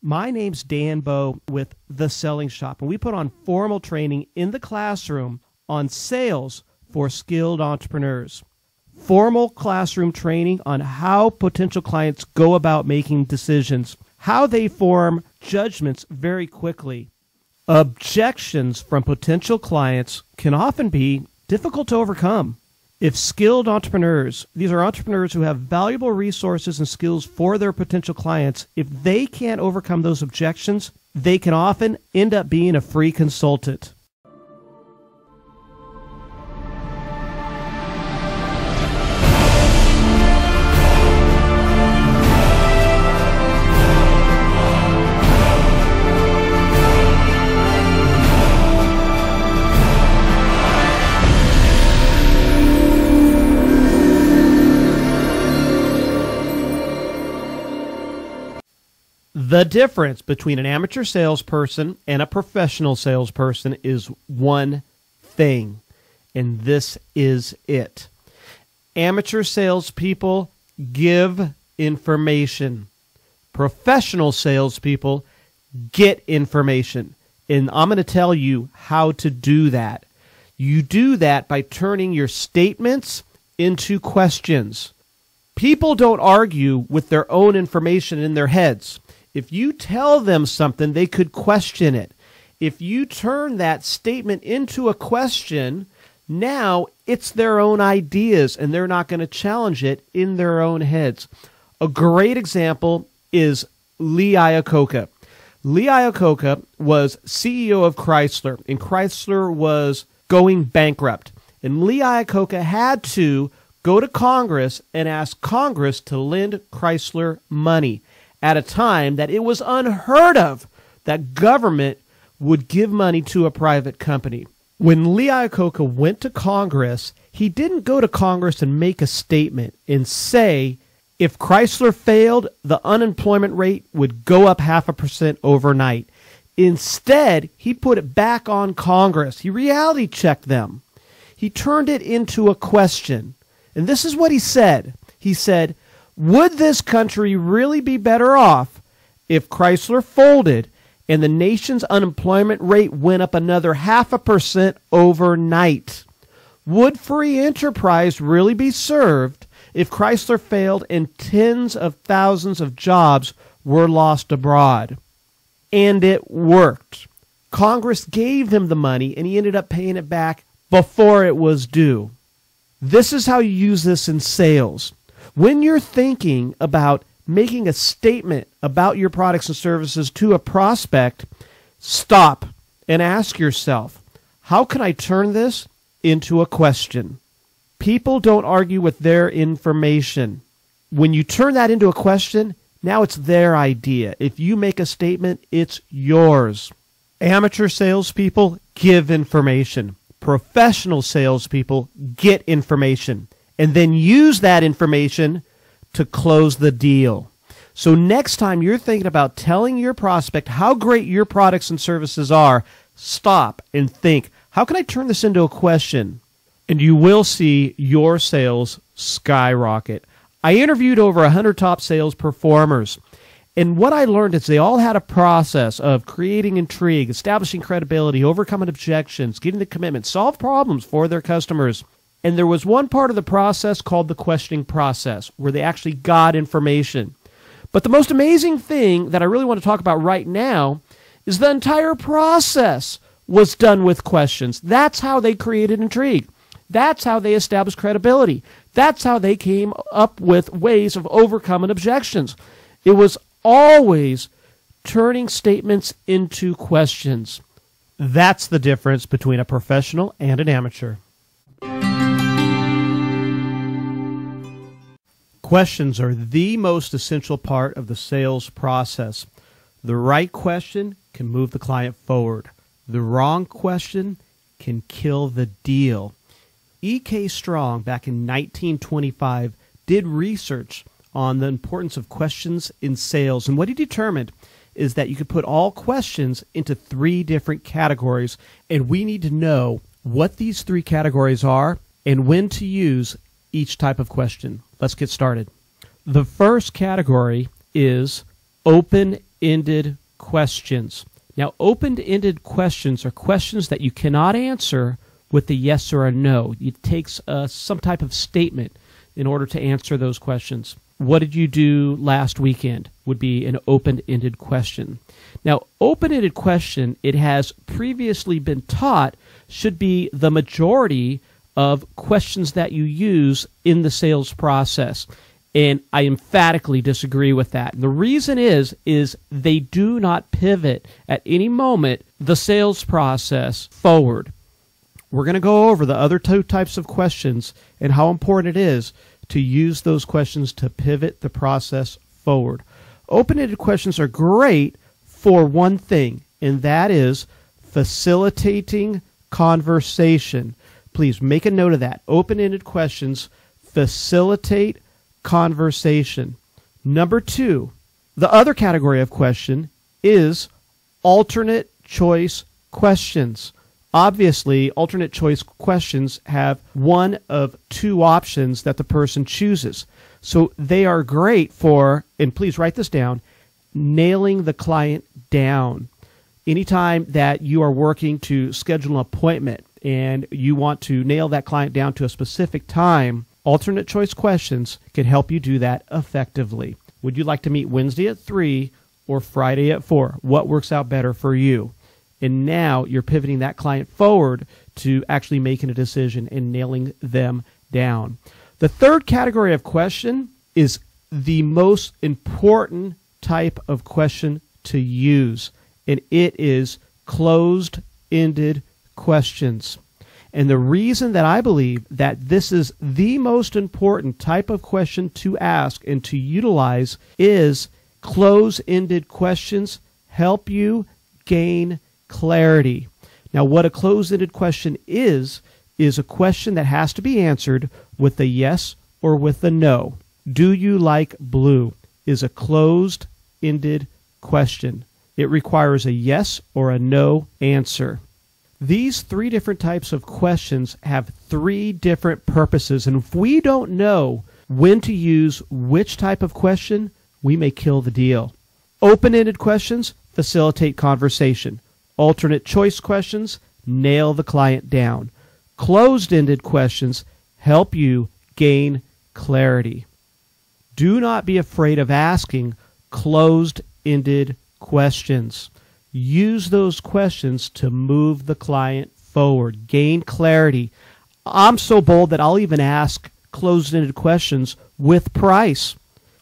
My name's Dan Bow with The Selling Shop, and we put on formal training in the classroom on sales for skilled entrepreneurs. Formal classroom training on how potential clients go about making decisions, how they form judgments very quickly. Objections from potential clients can often be difficult to overcome. If skilled entrepreneurs, these are entrepreneurs who have valuable resources and skills for their potential clients, if they can't overcome those objections, they can often end up being a free consultant. The difference between an amateur salesperson and a professional salesperson is one thing, and this is it. Amateur salespeople give information. Professional salespeople get information, and I'm going to tell you how to do that. You do that by turning your statements into questions. People don't argue with their own information in their heads. If you tell them something, they could question it. If you turn that statement into a question, now it's their own ideas, and they're not going to challenge it in their own heads. A great example is Lee Iacocca. Lee Iacocca was CEO of Chrysler, and Chrysler was going bankrupt. And Lee Iacocca had to go to Congress and ask Congress to lend Chrysler money at a time that it was unheard of that government would give money to a private company. When Lee Iacocca went to Congress, he didn't go to Congress and make a statement and say, if Chrysler failed, the unemployment rate would go up 0.5% overnight. Instead, he put it back on Congress. He reality checked them. He turned it into a question. And this is what he said. He said, would this country really be better off if Chrysler folded and the nation's unemployment rate went up another 0.5% overnight? Would free enterprise really be served if Chrysler failed and tens of thousands of jobs were lost abroad? And it worked. Congress gave him the money, and he ended up paying it back before it was due. This is how you use this in sales. When you're thinking about making a statement about your products and services to a prospect, stop and ask yourself, how can I turn this into a question? People don't argue with their information. When you turn that into a question, now it's their idea. If you make a statement, it's yours. Amateur salespeople give information. Professional salespeople get information and then use that information to close the deal. So next time you're thinking about telling your prospect how great your products and services are, stop and think, how can I turn this into a question? And you will see your sales skyrocket. I interviewed over 100 top sales performers, and what I learned is they all had a process of creating intrigue, establishing credibility, overcoming objections, getting the commitment, solve problems for their customers. And there was one part of the process called the questioning process, where they actually got information. But the most amazing thing that I really want to talk about right now is the entire process was done with questions. That's how they created intrigue. That's how they established credibility. That's how they came up with ways of overcoming objections. It was always turning statements into questions. That's the difference between a professional and an amateur. Questions are the most essential part of the sales process. The right question can move the client forward. The wrong question can kill the deal. E.K. Strong, back in 1925, did research on the importance of questions in sales. And what he determined is that you could put all questions into 3 different categories. And we need to know what these 3 categories are and when to use each type of question. Let's get started. The first category is open open-ended questions. Now, open-ended questions are questions that you cannot answer with a yes or a no. It takes some type of statement in order to answer those questions. What did you do last weekend would be an open-ended question. Now, open-ended question, it has previously been taught, should be the majority of questions that you use in the sales process. And I emphatically disagree with that. And the reason is they do not pivot at any moment the sales process forward. We're going to go over the other two types of questions and how important it is to use those questions to pivot the process forward. Open-ended questions are great for one thing, and that is facilitating conversation. Please make a note of that. Open-ended questions facilitate conversation. Number two, the other category of question is alternate choice questions. Obviously, alternate choice questions have one of two options that the person chooses. So they are great for, and please write this down, nailing the client down. Anytime that you are working to schedule an appointment and you want to nail that client down to a specific time, alternate choice questions can help you do that effectively. Would you like to meet Wednesday at 3 or Friday at 4? What works out better for you? And now you're pivoting that client forward to actually making a decision and nailing them down. The third category of question is the most important type of question to use, and it is closed-ended questions. And the reason that I believe that this is the most important type of question to ask and to utilize is closed-ended questions help you gain clarity. Now, what a closed-ended question is a question that has to be answered with a yes or with a no. Do you like blue is a closed-ended question. It requires a yes or a no answer. These three different types of questions have three different purposes, and if we don't know when to use which type of question, we may kill the deal. Open-ended questions facilitate conversation. Alternate choice questions nail the client down. Closed-ended questions help you gain clarity. Do not be afraid of asking closed-ended questions. Use those questions to move the client forward. Gain clarity. I'm so bold that I'll even ask closed-ended questions with price.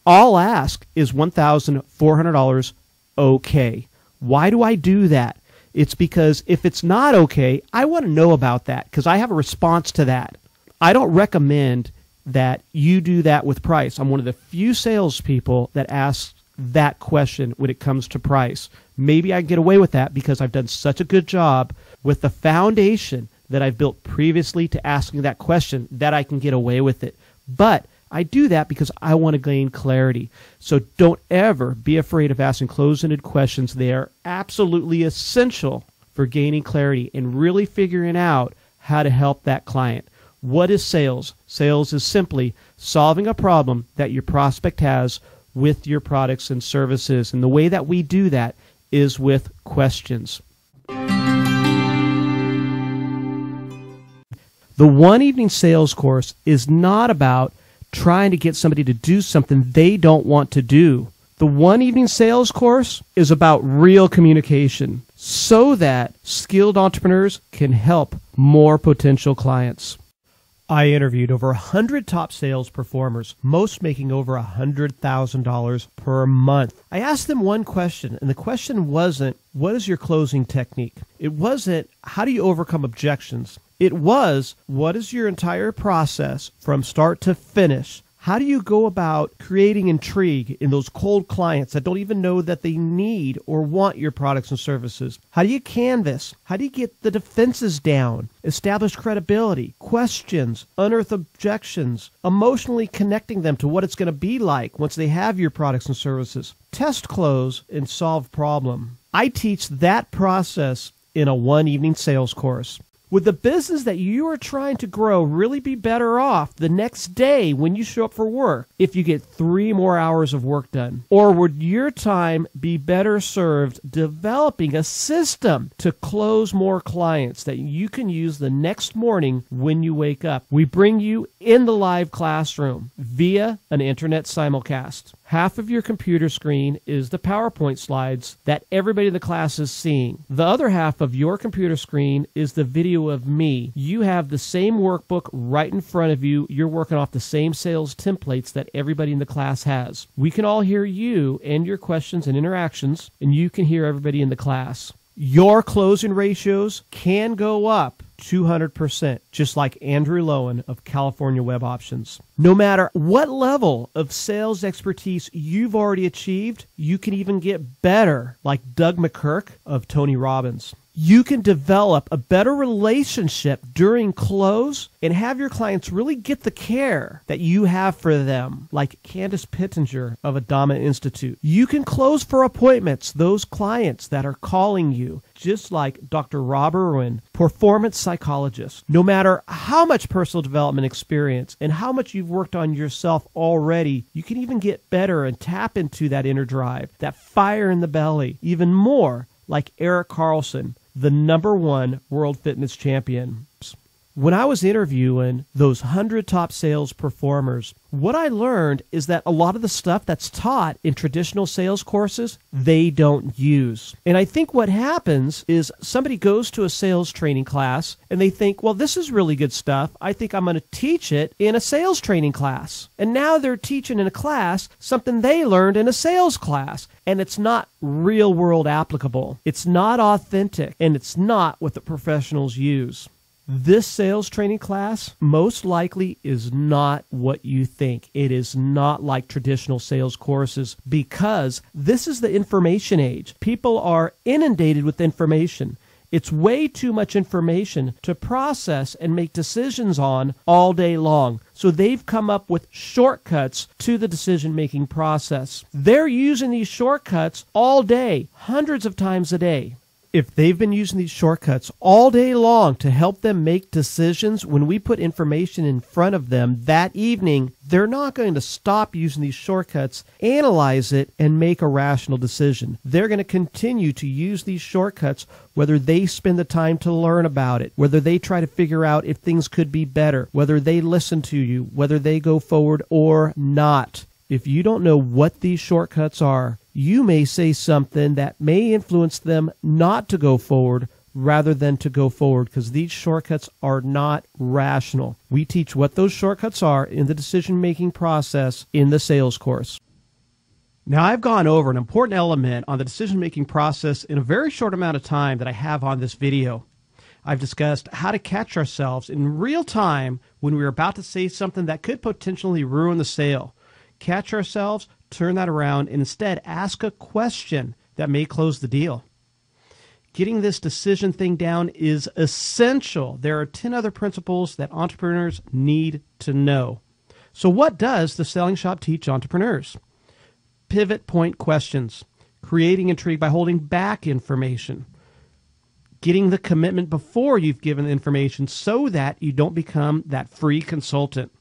I'll ask, is $1,400 okay? Why do I do that? It's because if it's not okay, I want to know about that because I have a response to that. I don't recommend that you do that with price. I'm one of the few salespeople that asks that question when it comes to price. Maybe I can get away with that because I've done such a good job with the foundation that I've built previously to asking that question that I can get away with it. But I do that because I want to gain clarity. So don't ever be afraid of asking closed-ended questions. They are absolutely essential for gaining clarity and really figuring out how to help that client. What is sales? Sales is simply solving a problem that your prospect has with your products and services. And the way that we do that is with questions. The One Evening Sales Course is not about trying to get somebody to do something they don't want to do. The One Evening Sales Course is about real communication so that skilled entrepreneurs can help more potential clients. I interviewed over 100 top sales performers, most making over $100,000 per month. I asked them one question, and the question wasn't, what is your closing technique? It wasn't, how do you overcome objections? It was, what is your entire process from start to finish? How do you go about creating intrigue in those cold clients that don't even know that they need or want your products and services? How do you canvas? How do you get the defenses down? Establish credibility, questions, unearth objections, emotionally connecting them to what it's going to be like once they have your products and services. Test close and solve problem. I teach that process in a One Evening Sales Course. Would the business that you are trying to grow really be better off the next day when you show up for work if you get 3 more hours of work done? Or would your time be better served developing a system to close more clients that you can use the next morning when you wake up? We bring you in the live classroom via an internet simulcast. Half of your computer screen is the PowerPoint slides that everybody in the class is seeing. The other half of your computer screen is the video of me. You have the same workbook right in front of you. You're working off the same sales templates that everybody in the class has. We can all hear you and your questions and interactions, and you can hear everybody in the class. Your closing ratios can go up 200%, just like Andrew Lowen of California Web Options. No matter what level of sales expertise you've already achieved, you can even get better, like Doug McKirk of Tony Robbins. You can develop a better relationship during close and have your clients really get the care that you have for them, like Candace Pittenger of Adama Institute. You can close for appointments those clients that are calling you, just like Dr. Rob Irwin, performance psychologist. No matter how much personal development experience and how much you've worked on yourself already, you can even get better and tap into that inner drive, that fire in the belly, even more like Eric Carlson, the #1 world fitness champion. When I was interviewing those 100 top sales performers, what I learned is that a lot of the stuff that's taught in traditional sales courses, they don't use. And I think what happens is somebody goes to a sales training class and they think, well, this is really good stuff. I think I'm going to teach it in a sales training class. And now they're teaching in a class something they learned in a sales class. And it's not real world applicable. It's not authentic. And it's not what the professionals use. This sales training class most likely is not what you think. It is not like traditional sales courses because this is the information age. People are inundated with information. It's way too much information to process and make decisions on all day long. So they've come up with shortcuts to the decision-making process. They're using these shortcuts all day, hundreds of times a day. If they've been using these shortcuts all day long to help them make decisions, when we put information in front of them that evening, they're not going to stop using these shortcuts, analyze it, and make a rational decision. They're going to continue to use these shortcuts whether they spend the time to learn about it, whether they try to figure out if things could be better, whether they listen to you, whether they go forward or not. If you don't know what these shortcuts are, you may say something that may influence them not to go forward rather than to go forward because these shortcuts are not rational. We teach what those shortcuts are in the decision-making process in the sales course. Now, I've gone over an important element on the decision-making process in a very short amount of time that I have on this video. I've discussed how to catch ourselves in real time when we're about to say something that could potentially ruin the sale. Catch ourselves, turn that around, and instead ask a question that may close the deal. Getting this decision thing down is essential. There are 10 other principles that entrepreneurs need to know. So what does the Selling Shop teach entrepreneurs? Pivot point questions, creating intrigue by holding back information, getting the commitment before you've given the information so that you don't become that free consultant.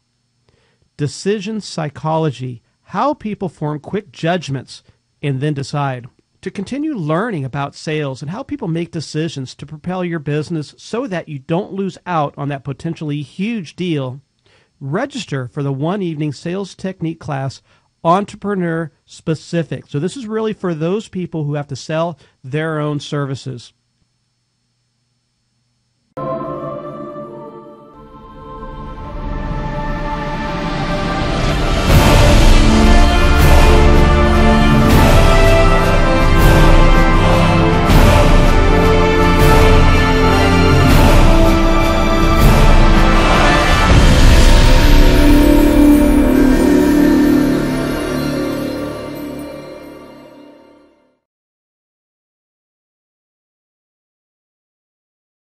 Decision psychology, how people form quick judgments and then decide. To continue learning about sales and how people make decisions to propel your business so that you don't lose out on that potentially huge deal, register for the one-evening sales technique class, Entrepreneur Specific. So this is really for those people who have to sell their own services.